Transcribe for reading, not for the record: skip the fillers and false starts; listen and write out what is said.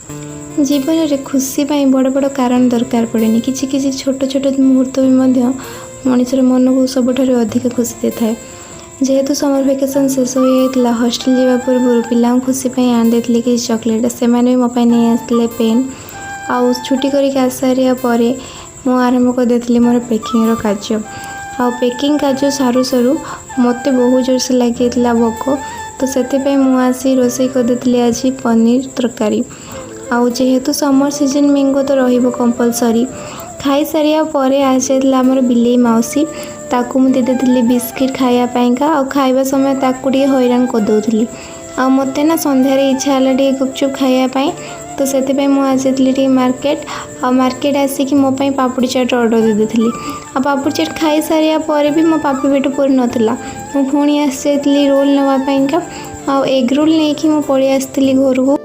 जीवन में खुशी पाई बड़ बड़ कारण दरकार पड़ेनि किसी किसी छोट छोट मुहूर्त भी मनुष्यर मन को सबुठ अधिक खुशी दे था। जेहेतु समर वेकेशन शेष हो जाता हॉस्टल जावा पूर्व पिला खुशी आनी देती किसी चॉकलेट से भी मो नहीं आसते पेन आउ छुट्टी करके आस सारा पर मु आरंभ कर देती मोर पैकिंग कार्य आ पैकिंग कार्य सारू सारू मत बहुत जोर से लगी भोक तो से मुझे रोसे कर देती आज पनीर तरकारी आउ जेहेतु समर सीजन मैंगो तो रही कंपलसरी खाई सारा पर आज जाता आमर बिलेई मौसी ताकू मुझे देती बिस्किट खायापाईका आ खाଇବା समय ताकू टे हैरान करदे आ मत ना सन्धार इच्छा है गुपचुप खायापाई तो से मुझे मार्केट आ मार्केट आसिक मोपाई पापड़ी चाट ऑर्डर दे देती आ पापड़ी चाट खाई सारा पर भी मो पापी पेट पूरी नाला मुझे आसी रोल नापाईका आ एग रोल नहीं कि पलि आसती घर को।